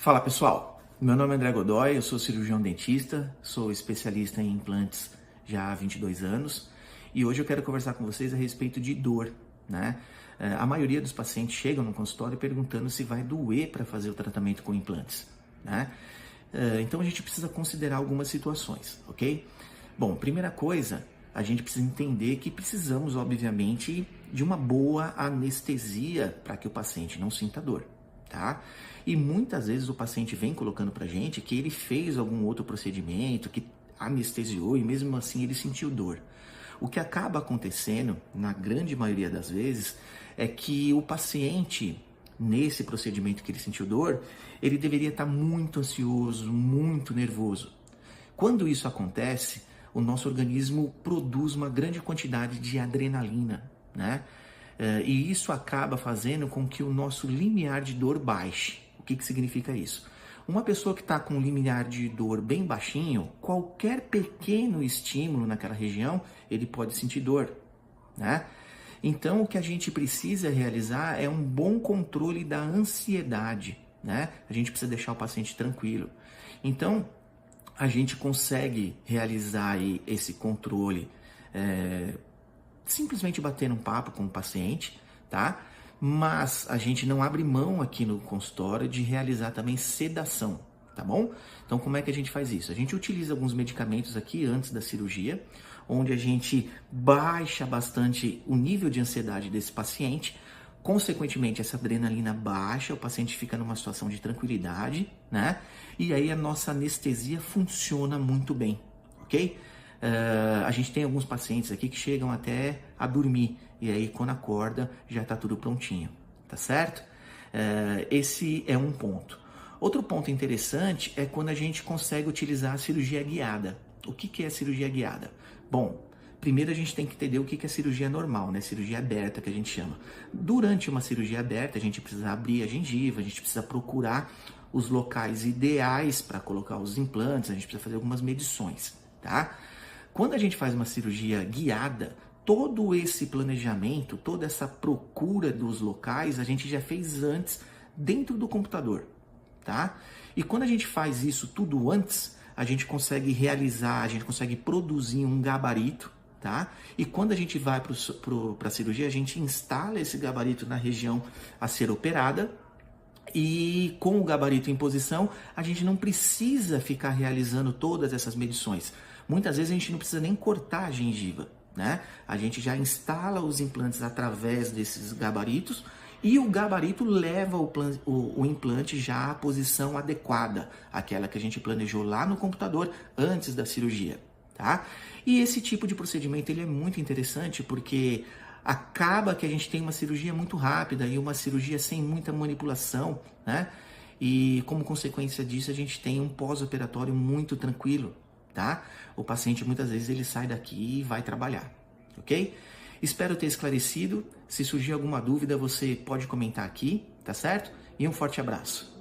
Fala pessoal, meu nome é André Godoy, eu sou cirurgião dentista, sou especialista em implantes já há 22 anos e hoje eu quero conversar com vocês a respeito de dor, né? A maioria dos pacientes chegam no consultório perguntando se vai doer para fazer o tratamento com implantes, né? Então a gente precisa considerar algumas situações, ok? Bom, primeira coisa, a gente precisa entender que precisamos, obviamente, de uma boa anestesia para que o paciente não sinta dor. Tá? E muitas vezes o paciente vem colocando pra gente que ele fez algum outro procedimento, que anestesiou e mesmo assim ele sentiu dor. O que acaba acontecendo, na grande maioria das vezes, é que o paciente, nesse procedimento que ele sentiu dor, ele deveria estar muito ansioso, muito nervoso. Quando isso acontece, o nosso organismo produz uma grande quantidade de adrenalina, né? E isso acaba fazendo com que o nosso limiar de dor baixe. O que significa isso? Uma pessoa que está com um limiar de dor bem baixinho, qualquer pequeno estímulo naquela região, ele pode sentir dor, né? Então, o que a gente precisa realizar é um bom controle da ansiedade, né? A gente precisa deixar o paciente tranquilo. Então, a gente consegue realizar aí esse controle simplesmente batendo um papo com o paciente, tá? Mas a gente não abre mão aqui no consultório de realizar também sedação, tá bom? Então como é que a gente faz isso? A gente utiliza alguns medicamentos aqui antes da cirurgia, onde a gente baixa bastante o nível de ansiedade desse paciente, consequentemente essa adrenalina baixa, o paciente fica numa situação de tranquilidade, né? E aí a nossa anestesia funciona muito bem, ok? A gente tem alguns pacientes aqui que chegam até a dormir e aí quando acorda já está tudo prontinho, tá certo? Esse é um ponto. Outro ponto interessante é quando a gente consegue utilizar a cirurgia guiada. O que é cirurgia guiada? Bom, primeiro a gente tem que entender o que é cirurgia normal, né? Cirurgia aberta que a gente chama. Durante uma cirurgia aberta a gente precisa abrir a gengiva, a gente precisa procurar os locais ideais para colocar os implantes, a gente precisa fazer algumas medições, tá? Quando a gente faz uma cirurgia guiada, todo esse planejamento, toda essa procura dos locais, a gente já fez antes dentro do computador, tá? E quando a gente faz isso tudo antes, a gente consegue realizar, a gente consegue produzir um gabarito, tá? E quando a gente vai para a cirurgia, a gente instala esse gabarito na região a ser operada. E com o gabarito em posição, a gente não precisa ficar realizando todas essas medições. Muitas vezes a gente não precisa nem cortar a gengiva, né? A gente já instala os implantes através desses gabaritos e o gabarito leva o implante já à posição adequada, aquela que a gente planejou lá no computador antes da cirurgia, tá? E esse tipo de procedimento ele é muito interessante porque acaba que a gente tem uma cirurgia muito rápida e uma cirurgia sem muita manipulação, né? E como consequência disso a gente tem um pós-operatório muito tranquilo, tá? O paciente muitas vezes ele sai daqui e vai trabalhar, ok? Espero ter esclarecido. Se surgir alguma dúvida você pode comentar aqui, tá certo? E um forte abraço.